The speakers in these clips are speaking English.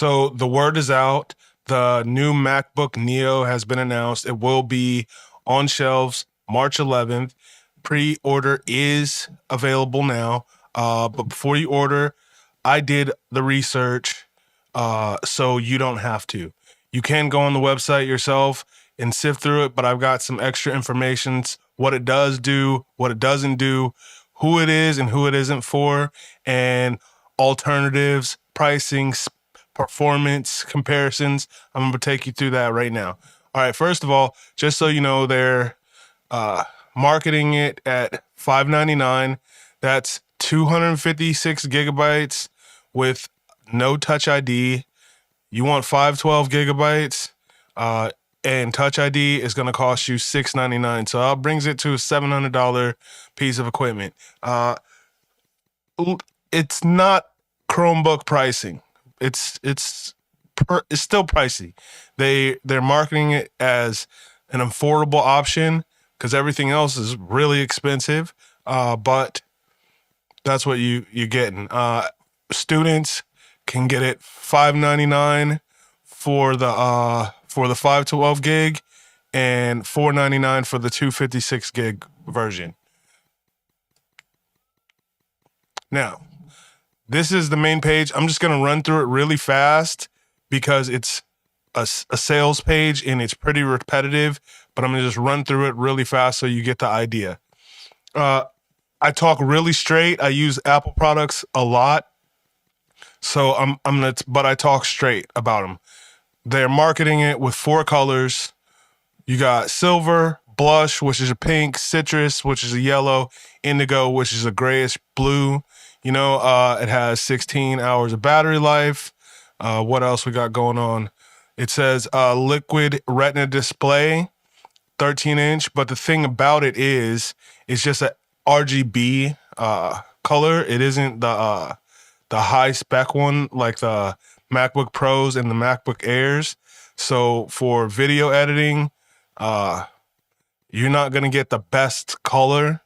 So the word is out. The new MacBook Neo has been announced. It will be on shelves March 11th. Pre-order is available now. But before you order, I did the research, so you don't have to. You can go on the website yourself and sift through it, but I've got some extra information, what it does do, what it doesn't do, who it is and who it isn't for, and alternatives, pricing, performance comparisons. I'm going to take you through that right now. All right, first of all, just so you know, they're marketing it at $599. That's 256 gigabytes with no Touch ID. You want 512 gigabytes, and Touch ID is going to cost you $699. So that brings it to a $700 piece of equipment. It's not Chromebook pricing. It's still pricey. They're marketing it as an affordable option because everything else is really expensive. But that's what you're getting. Students can get it $599 for the 512 gig and $499 for the 256 gig version. Now, this is the main page. I'm just going to run through it really fast because it's a sales page and it's pretty repetitive, but I'm going to just run through it really fast so you get the idea. I talk really straight. I use Apple products a lot. So but I talk straight about them. They're marketing it with 4 colors. You got silver, blush, which is a pink, citrus, which is a yellow, indigo, which is a grayish blue. You know, it has 16 hours of battery life. What else we got going on? It says liquid retina display, 13-inch. But the thing about it is, it's just a RGB color. It isn't the high spec one like the MacBook Pros and the MacBook Airs. So for video editing, you're not going to get the best color.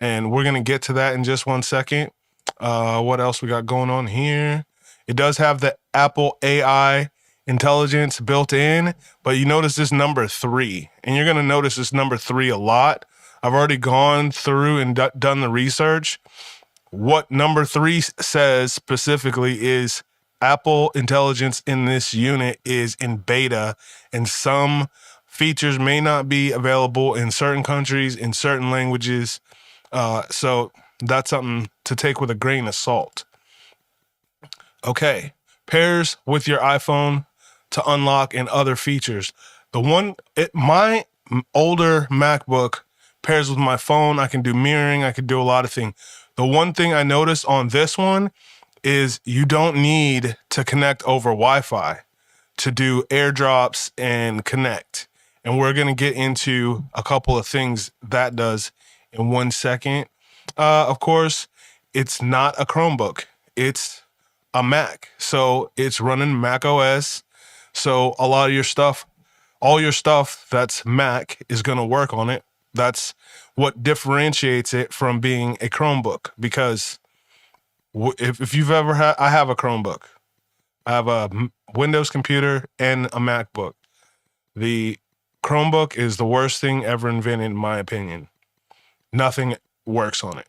And we're going to get to that in just one second. What else we got going on here? It does have the Apple AI intelligence built in, but you notice this number 3. And you're going to notice this number 3 a lot. I've already gone through and done the research. What number 3 says specifically is Apple Intelligence in this unit is in beta, and some features may not be available in certain countries, in certain languages. So that's something to take with a grain of salt. Okay, pairs with your iPhone to unlock and other features. My older MacBook pairs with my phone. I can do mirroring. I can do a lot of things. The one thing I noticed on this one is you don't need to connect over Wi-Fi to do airdrops and connect. And we're going to get into a couple of things that does in 1 second. Of course, it's not a Chromebook. It's a Mac. So it's running Mac OS. So a lot of your stuff, all your stuff that's Mac is going to work on it. That's what differentiates it from being a Chromebook, because if you've ever had, I have a Chromebook. I have a Windows computer and a MacBook. The Chromebook is the worst thing ever invented, in my opinion. Nothing works on it.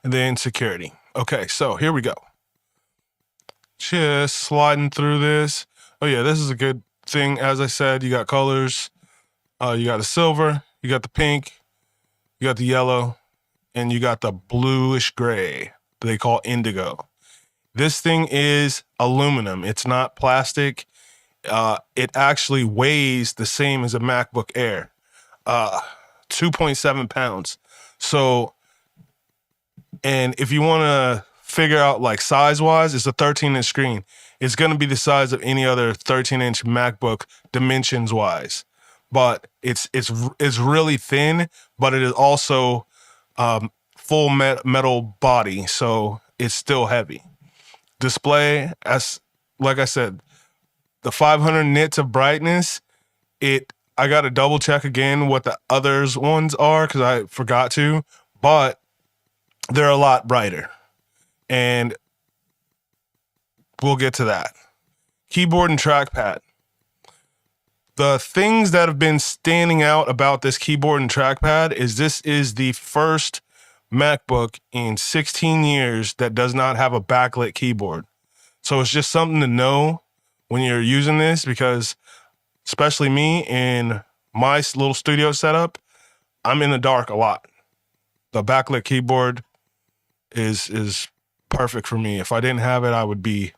And then security. Okay, so here we go. Just sliding through this. Oh yeah, this is a good thing. As I said, you got colors. You got the silver, you got the pink, you got the yellow, and you got the bluish gray that they call indigo. This thing is aluminum. It's not plastic. It actually weighs the same as a MacBook Air, 2.7 pounds. So, and if you want to figure out like size-wise, it's a 13-inch screen. It's going to be the size of any other 13-inch MacBook dimensions-wise. But it's really thin, but it is also full metal body, so it's still heavy. Display, like I said, the 500 nits of brightness. I got to double check again what the others ones are because I forgot to, but they're a lot brighter. And we'll get to that. Keyboard and trackpad. The things that have been standing out about this keyboard and trackpad is this is the first MacBook in 16 years that does not have a backlit keyboard. So it's just something to know when you're using this, because especially me in my little studio setup, I'm in the dark a lot. The backlit keyboard is perfect for me. If I didn't have it, I would be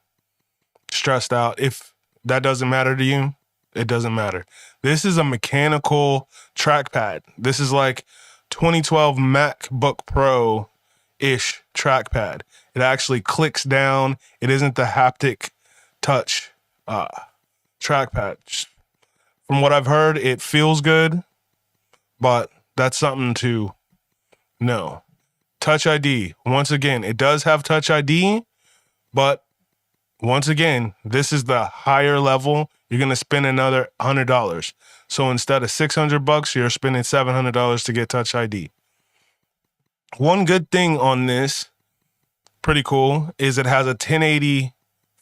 stressed out. If that doesn't matter to you, it doesn't matter. This is a mechanical trackpad. This is like 2012 MacBook Pro-ish trackpad. It actually clicks down. It isn't the haptic touch trackpad. From what I've heard, it feels good, but that's something to know. Touch ID. Once again, it does have Touch ID, but once again, this is the higher level. You're going to spend another $100. So instead of $600, you're spending $700 to get Touch ID. One good thing on this, pretty cool, is it has a 1080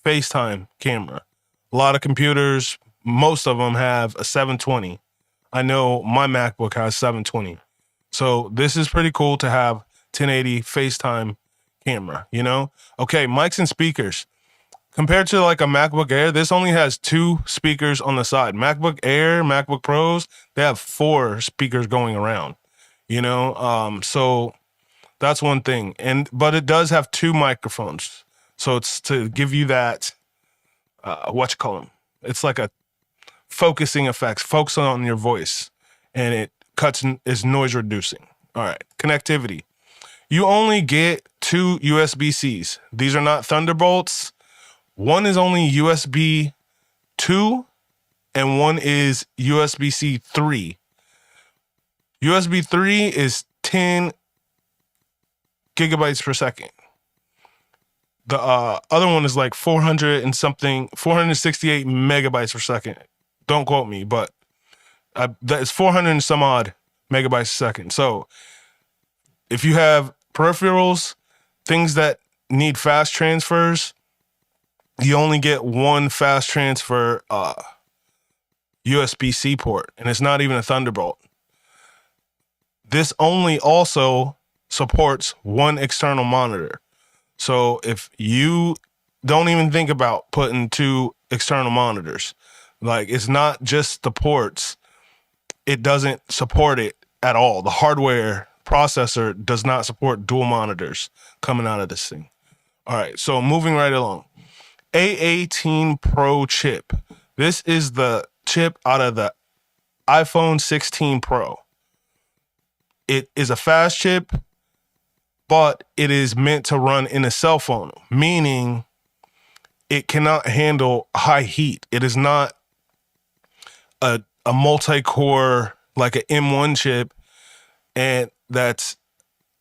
FaceTime camera. A lot of computers, most of them have a 720. I know my MacBook has 720. So this is pretty cool to have 1080 FaceTime camera, you know? Okay, mics and speakers. Compared to like a MacBook Air, this only has 2 speakers on the side. MacBook Air, MacBook Pros, they have 4 speakers going around, you know? So that's one thing. But it does have 2 microphones. So it's to give you that, it's like a focusing effects, focus on your voice, and it is noise reducing. All right, connectivity. You only get 2 USB-Cs. These are not Thunderbolts. One is only USB 2 and one is USB-C 3. USB 3 is 10 gigabytes per second. The other one is like 468 megabytes per second. Don't quote me, but that's 400 and some odd megabytes a second. So if you have peripherals, things that need fast transfers, you only get one fast transfer USB-C port, and it's not even a Thunderbolt. This only also supports one external monitor. So if you don't even think about putting 2 external monitors, like it's not just the ports, it doesn't support it at all. The hardware processor does not support dual monitors coming out of this thing. All right, so moving right along. A18 Pro chip. This is the chip out of the iPhone 16 Pro. It is a fast chip, but it is meant to run in a cell phone, meaning it cannot handle high heat. It is not a multi-core like an M1 chip, and that's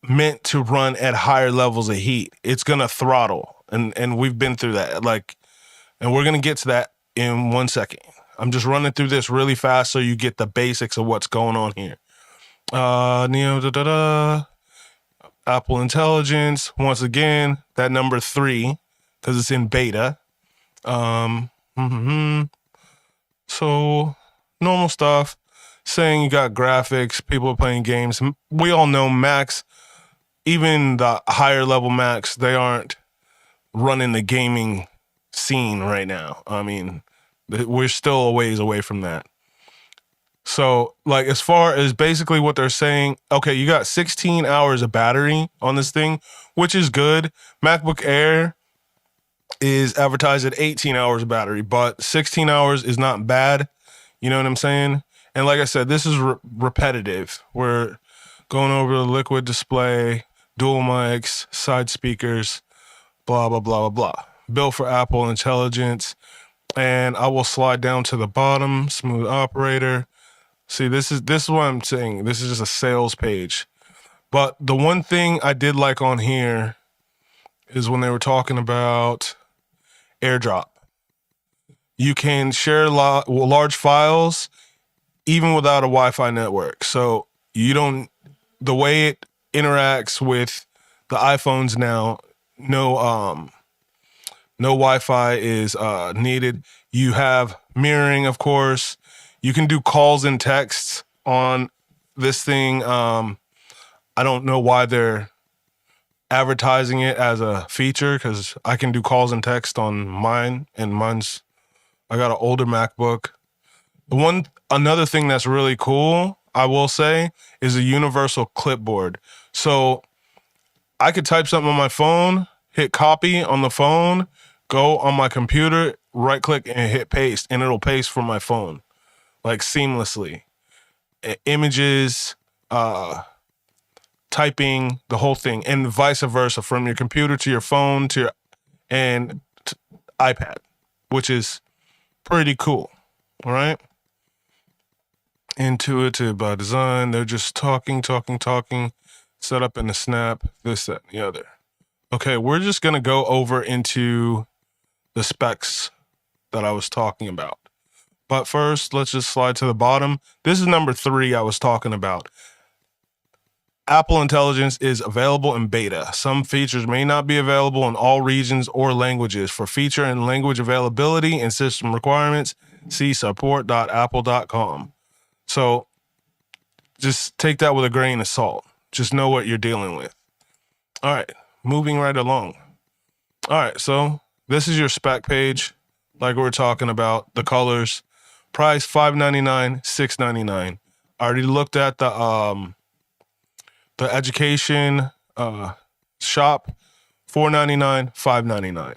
meant to run at higher levels of heat. It's gonna throttle. And we've been through that, and we're going to get to that in 1 second. I'm just running through this really fast so you get the basics of what's going on here. Neo, Apple Intelligence, once again, that number 3, because it's in beta. So, normal stuff, saying you got graphics, people are playing games. We all know Macs, even the higher level Macs, they aren't running the gaming scene right now. I mean, we're still a ways away from that. So, like, as far as basically what they're saying, okay, you got 16 hours of battery on this thing, which is good. MacBook Air is advertised at 18 hours of battery, but 16 hours is not bad. You know what I'm saying? And like I said, this is repetitive. We're going over the liquid display, dual mics, side speakers, blah, blah, blah, blah, blah. Built for Apple Intelligence. And I will slide down to the bottom, smooth operator. See, this is what I'm saying. This is just a sales page. But the one thing I did like on here is when they were talking about AirDrop. You can share large files even without a Wi-Fi network. So the way it interacts with the iPhones now, no No Wi-Fi is needed. You have mirroring, of course. You can do calls and texts on this thing. I don't know why they're advertising it as a feature, because I can do calls and text on mine, and I got an older MacBook. Another thing that's really cool, I will say, is a universal clipboard. So I could type something on my phone, hit copy on the phone, go on my computer, right click and hit paste, and it'll paste from my phone, like seamlessly. Images, typing, the whole thing, and vice versa, from your computer to your phone to your iPad, which is pretty cool. All right. Intuitive by design. They're just talking, set up in the snap, this, that, and the other. Okay, we're just going to go over into the specs that I was talking about. But first, let's just slide to the bottom. This is number 3 I was talking about. Apple Intelligence is available in beta. Some features may not be available in all regions or languages. For feature and language availability and system requirements, see support.apple.com. So just take that with a grain of salt. Just know what you're dealing with. All right, moving right along. All right, so this is your spec page, like we were talking about, the colors. Price $599, $699. I already looked at the education shop, $499, $599.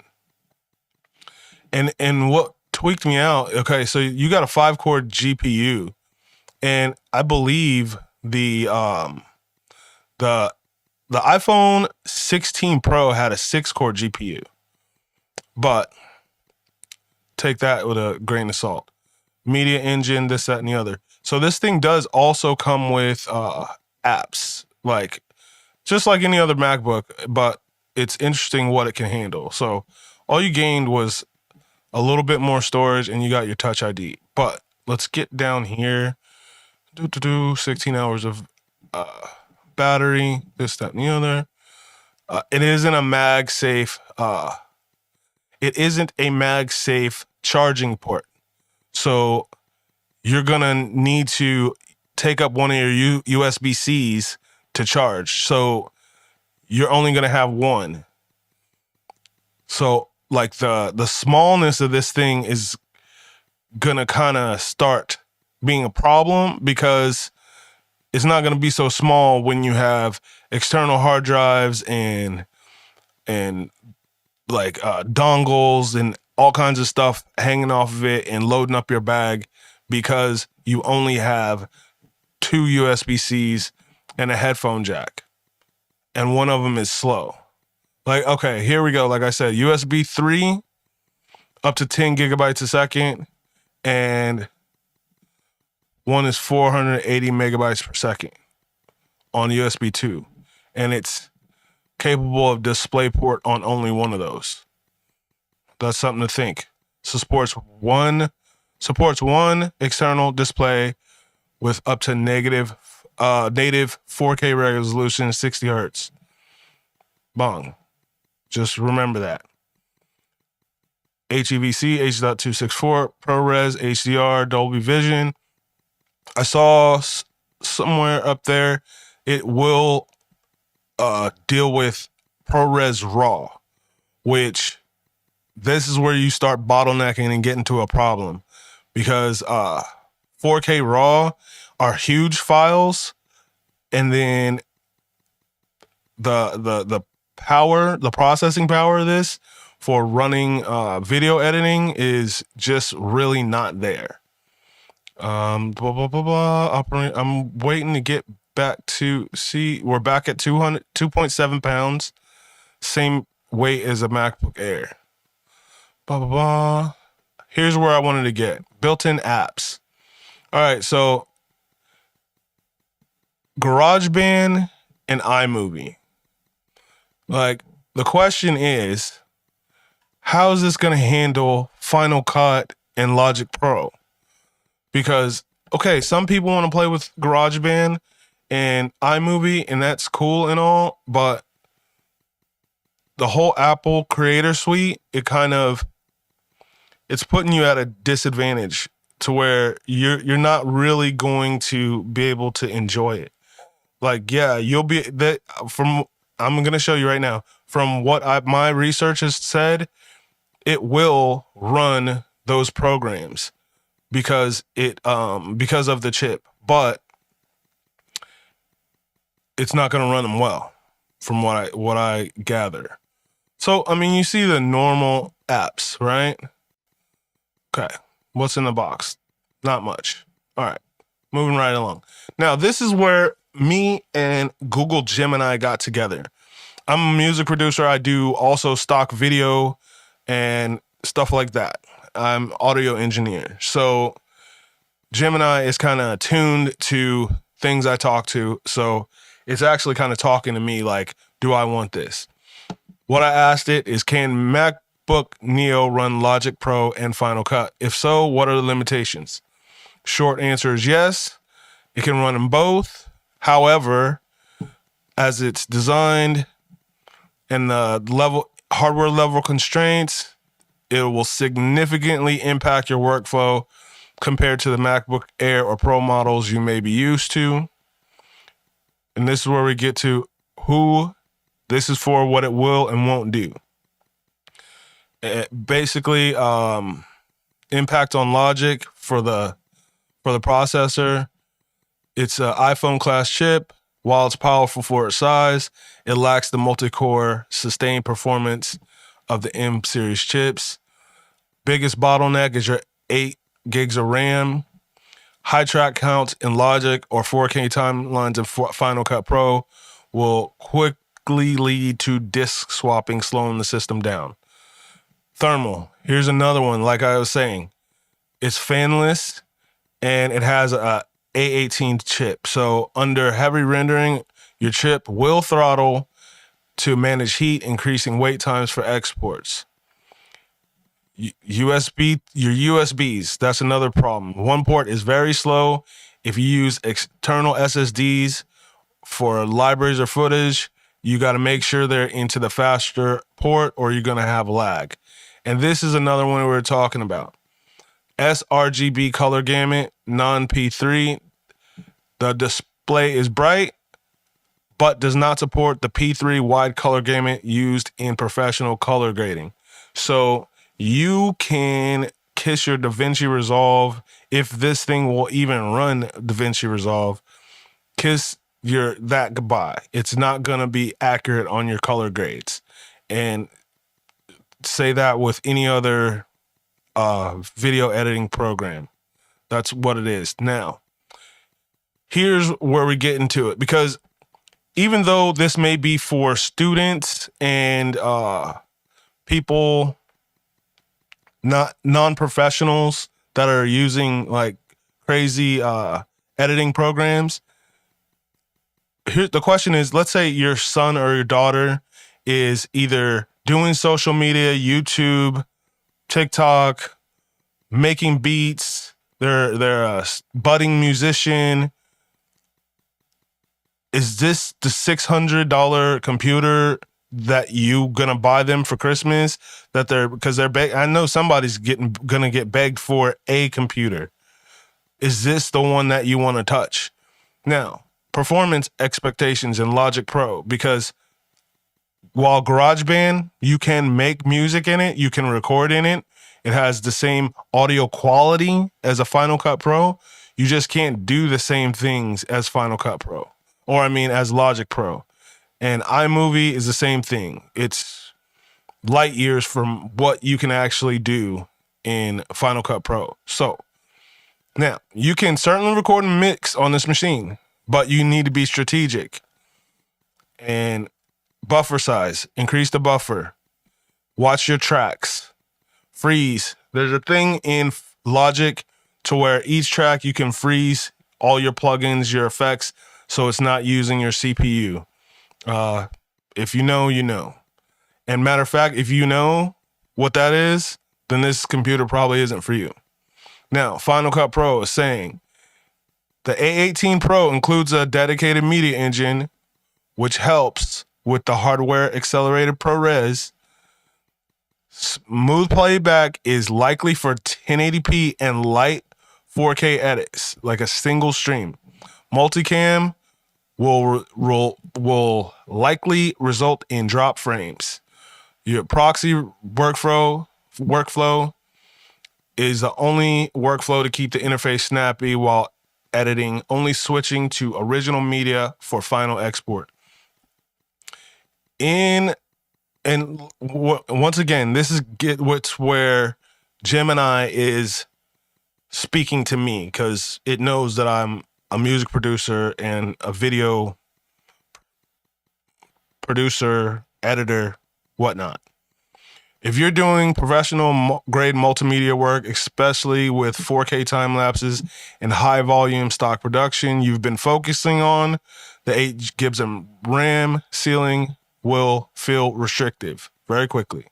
And what tweaked me out, okay, so you got a 5-core GPU, and I believe the iPhone 16 Pro had a 6-core GPU, but take that with a grain of salt. Media engine, this, that, and the other. So this thing does also come with apps, like just like any other MacBook, but it's interesting what it can handle. So all you gained was a little bit more storage, and you got your Touch ID. But let's get down here. 16 hours of battery, this, that, and the other. It isn't a MagSafe. It isn't a MagSafe charging port. So you're going to need to take up one of your USB-Cs to charge. So you're only going to have one. So like the smallness of this thing is going to kind of start being a problem, because it's not going to be so small when you have external hard drives and like dongles and all kinds of stuff hanging off of it and loading up your bag, because you only have 2 USB-Cs and a headphone jack, and one of them is slow. Like, okay, here we go. Like I said, USB 3 up to 10 gigabytes a second, and one is 480 megabytes per second on USB 2, and it's capable of DisplayPort on only one of those. That's something to think. Supports one external display with up to native 4K resolution, 60 hertz. Bong. Just remember that. HEVC, H.264, ProRes, HDR, Dolby Vision. I saw somewhere up there it will deal with ProRes RAW, which this is where you start bottlenecking and getting to a problem, because 4K RAW are huge files, and then the power, the processing power of this for running video editing is just really not there. I'm waiting to get back to see. We're back at 2.7 pounds, same weight as a MacBook Air. Here's where I wanted to get built-in apps. All right, so GarageBand and iMovie. Like, the question is, how is this going to handle Final Cut and Logic Pro? Because, okay, some people want to play with GarageBand and iMovie, and that's cool and all, but the whole Apple Creator Suite, it's putting you at a disadvantage to where you're not really going to be able to enjoy it. Like, yeah, you'll be that from. I'm gonna show you right now. From what my research has said, it will run those programs because because of the chip, but it's not gonna run them well, from what I gather. So I mean, you see the normal apps, right? Okay, what's in the box? Not much. All right, moving right along. Now this is where me and Google Gemini got together. I'm a music producer. I do also stock video and stuff like that. I'm audio engineer. So Gemini is kind of tuned to things I talk to. So it's actually kind of talking to me like, do I want this? What I asked it is, can MacBook Neo run Logic Pro and Final Cut? If so, what are the limitations? Short answer is yes. It can run them both. However, as it's designed and the hardware level constraints, it will significantly impact your workflow compared to the MacBook Air or Pro models you may be used to. And this is where we get to who this is for, what it will and won't do. Basically, impact on logic for the processor. It's an iPhone class chip. While it's powerful for its size, it lacks the multi-core sustained performance of the M series chips. Biggest bottleneck is your 8 gigs of RAM. High track counts in Logic or 4K timelines in Final Cut Pro will quickly lead to disk swapping, slowing the system down. Thermal. Here's another one. Like I was saying, it's fanless and it has a A18 chip. So under heavy rendering, your chip will throttle to manage heat, increasing wait times for exports. Your USBs, that's another problem. One port is very slow. If you use external SSDs for libraries or footage, you got to make sure they're into the faster port or you're going to have lag. And this is another one we were talking about. sRGB color gamut, non-P3. The display is bright, but does not support the P3 wide color gamut used in professional color grading. So you can kiss your DaVinci Resolve, if this thing will even run DaVinci Resolve, kiss that goodbye. It's not going to be accurate on your color grades. And say that with any other video editing program. That's what it is. Now, here's where we get into it, because even though this may be for students and people, not non-professionals that are using like crazy editing programs, here the question is, let's say your son or your daughter is either doing social media, YouTube, TikTok, making beats, they're a budding musician. Is this the $600 computer that you gonna buy them for Christmas? Because they're I know somebody's gonna get begged for a computer. Is this the one that you want to touch? Now, performance expectations in Logic Pro, because while GarageBand, you can make music in it, you can record in it, it has the same audio quality as a Final Cut Pro. You just can't do the same things as Final Cut Pro. As Logic Pro. And iMovie is the same thing. It's light years from what you can actually do in Final Cut Pro. So, now, you can certainly record and mix on this machine, but you need to be strategic. And buffer size, increase the buffer. Watch your tracks. Freeze. There's a thing in Logic to where each track you can freeze all your plugins, your effects, so it's not using your CPU. If you know, you know. And matter of fact, if you know what that is, then this computer probably isn't for you. Now, Final Cut Pro is saying the A18 Pro includes a dedicated media engine, which helps with the hardware accelerated ProRes. Smooth playback is likely for 1080p and light 4K edits, like a single stream. Multicam will likely result in drop frames. Your proxy workflow is the only workflow to keep the interface snappy while editing, only switching to original media for final export. Once again, this is what's where Gemini is speaking to me, because it knows that I'm a music producer and a video producer, editor, whatnot. If you're doing professional grade multimedia work, especially with 4K time lapses and high volume stock production, you've been focusing on, the 8 GB of RAM ceiling will feel restrictive very quickly.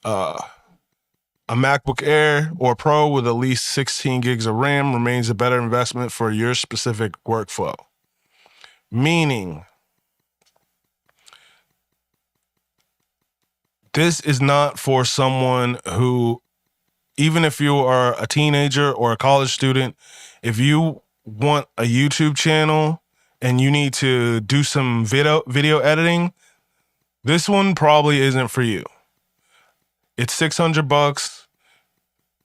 A MacBook Air or Pro with at least 16 gigs of RAM remains a better investment for your specific workflow. Meaning, this is not for someone who, even if you are a teenager or a college student, if you want a YouTube channel and you need to do some video editing, this one probably isn't for you. It's $600.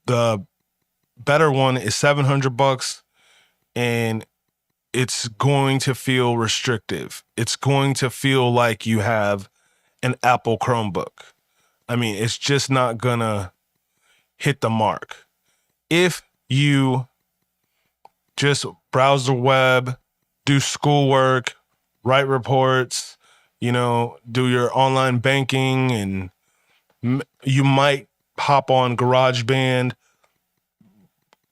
The better one is $700, and it's going to feel restrictive. It's going to feel like you have an Apple Chromebook. I mean, it's just not gonna hit the mark. If you just browse the web, do schoolwork, write reports, do your online banking, and you might hop on GarageBand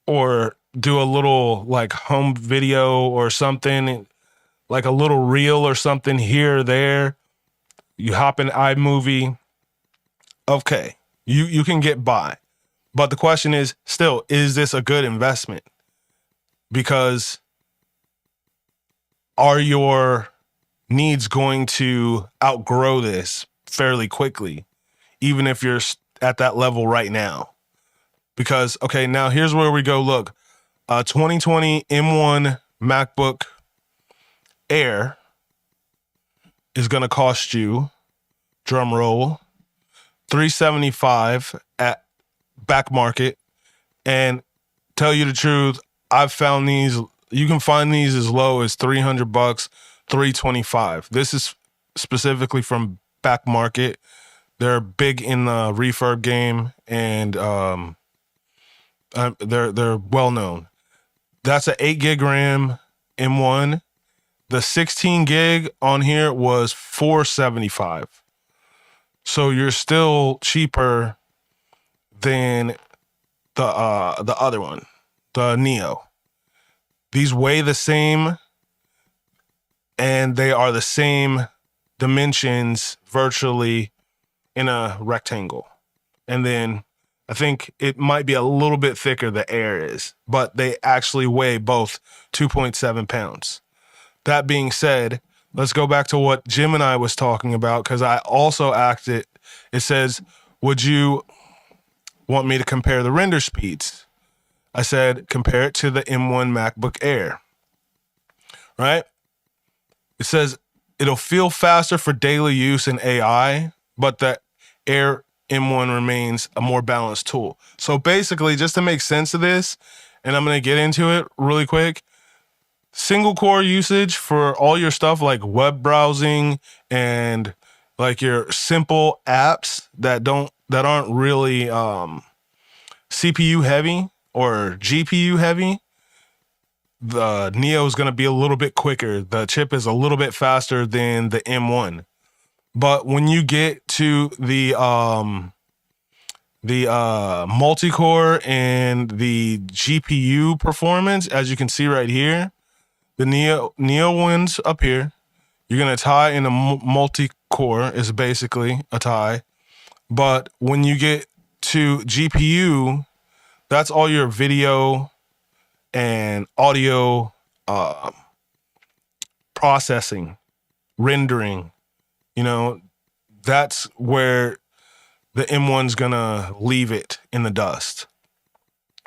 or do a little like home video or something, like a little reel or something here or there. You hop in iMovie. Okay, you can get by. But the question is still, is this a good investment? Because are your needs going to outgrow this fairly quickly, even if you're at that level right now? Because, okay, now here's where we go. Look, 2020 M1 MacBook Air is going to cost you, drum roll, $375 at back market. And tell you the truth, I've found these, you can find these as low as $300, $325. This is specifically from back market. They're big in the refurb game, and they're well known. That's an 8 gig RAM M1. The 16 gig on here was $475. So you're still cheaper than the other one, the Neo. These weigh the same, and they are the same dimensions virtually in a rectangle. And then I think it might be a little bit thicker, the Air is, but they actually weigh both 2.7 pounds. That being said, let's go back to what Gemini was talking about, because I also asked it. It says, would you want me to compare the render speeds? I said, compare it to the M1 MacBook Air, right? It says it'll feel faster for daily use in AI, but the Air M1 remains a more balanced tool. So basically, just to make sense of this, and I'm going to get into it really quick, single core usage for all your stuff like web browsing and like your simple apps that aren't really CPU heavy or GPU heavy, the Neo is going to be a little bit quicker. The chip is a little bit faster than the M1. But when you get to the multi-core and the GPU performance, as you can see right here, the Neo one's up here. You're going to tie in a multi-core is basically a tie. But when you get to GPU, that's all your video and audio processing, rendering, You know, that's where the M1's gonna leave it in the dust.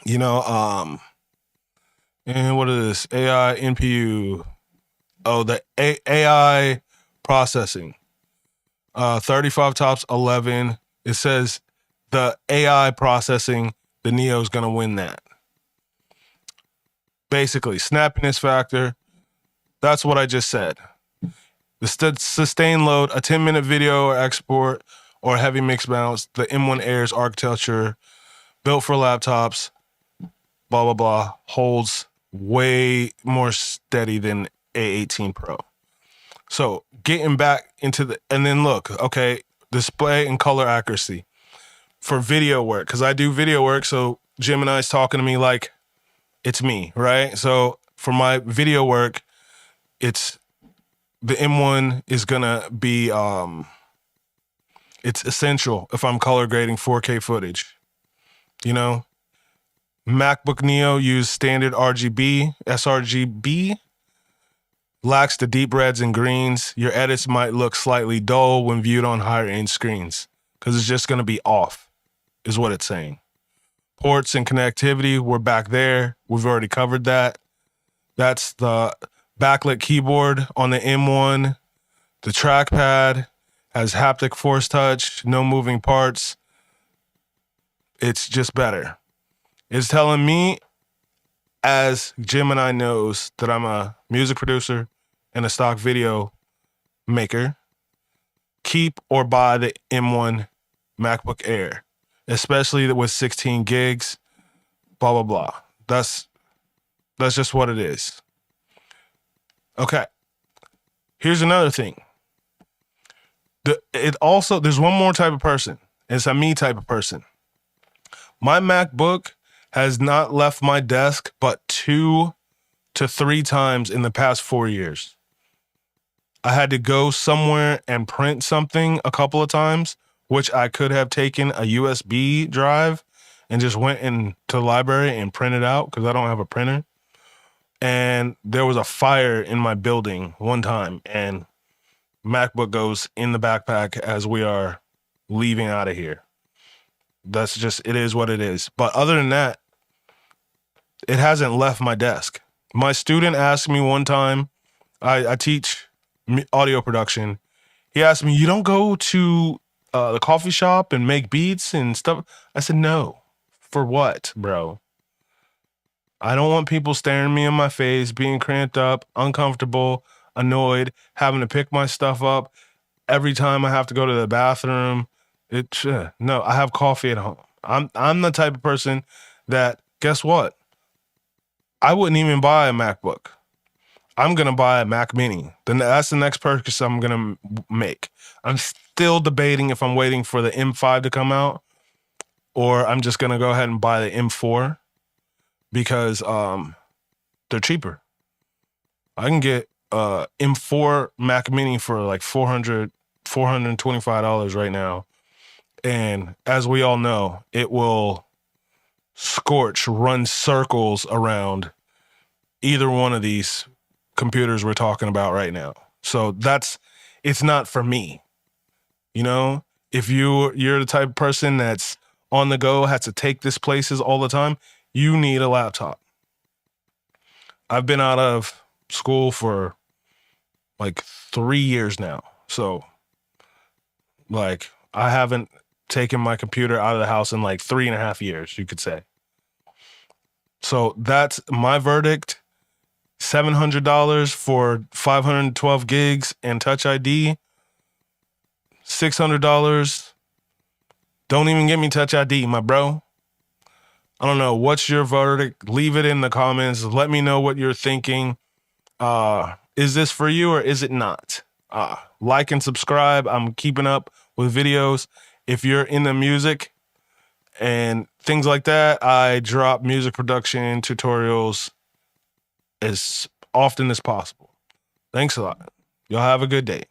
You know, and what is this? AI NPU. Oh, the AI processing. 35 tops 11. It says the AI processing, the Neo's gonna win that. Basically, snappiness factor. That's what I just said. The sustained load, a 10-minute video or export or heavy mix bounce, the M1 Air's architecture, built for laptops, blah, blah, blah, holds way more steady than A18 Pro. So getting back into the, and then look, okay, display and color accuracy for video work, because I do video work, so Gemini's talking to me like it's me, right? So for my video work, it's the M1 is gonna be it's essential if I'm color grading 4K footage. You know, MacBook Neo use standard RGB, sRGB, lacks the deep reds and greens. Your edits might look slightly dull when viewed on higher end screens because it's just gonna be off, is what it's saying. Ports and connectivity, we're back there. We've already covered that. That's the backlit keyboard on the M1. The trackpad has haptic force touch, no moving parts. It's just better. It's telling me, as Gemini knows, that I'm a music producer and a stock video maker, keep or buy the M1 MacBook Air, especially with 16 gigs, blah, blah, blah. That's just what it is. Okay. Here's another thing. There's one more type of person. It's a me type of person. My MacBook has not left my desk but 2 to 3 times in the past 4 years. I had to go somewhere and print something a couple of times, which I could have taken a USB drive and just went into the library and printed out because I don't have a printer. And there was a fire in my building one time, and MacBook goes in the backpack as we are leaving out of here. That's just, it is what it is. But other than that, it hasn't left my desk. My student asked me one time, I teach audio production. He asked me, you don't go to the coffee shop and make beats and stuff? I said, no. For what, bro? I don't want people staring me in my face, being cramped up, uncomfortable, annoyed, having to pick my stuff up every time I have to go to the bathroom. No, I have coffee at home. I'm the type of person that, guess what? I wouldn't even buy a MacBook. I'm going to buy a Mac Mini. Then that's the next purchase I'm going to make. I'm still debating if I'm waiting for the M5 to come out or I'm just going to go ahead and buy the M4 because they're cheaper. I can get M4 Mac Mini for like $425 right now. And as we all know, it will run circles around either one of these computers we're talking about right now. So it's not for me. You know, if you're the type of person that's on the go, has to take this places all the time, you need a laptop. I've been out of school for like 3 years now. So like I haven't taken my computer out of the house in like 3.5 years, you could say. So that's my verdict. $700 for 512 gigs and Touch ID. $600. Don't even give me Touch ID, my bro. I don't know. What's your verdict? Leave it in the comments. Let me know what you're thinking. Is this for you or is it not? Like and subscribe. I'm keeping up with videos. If you're into music and things like that, I drop music production tutorials as often as possible. Thanks a lot. Y'all have a good day.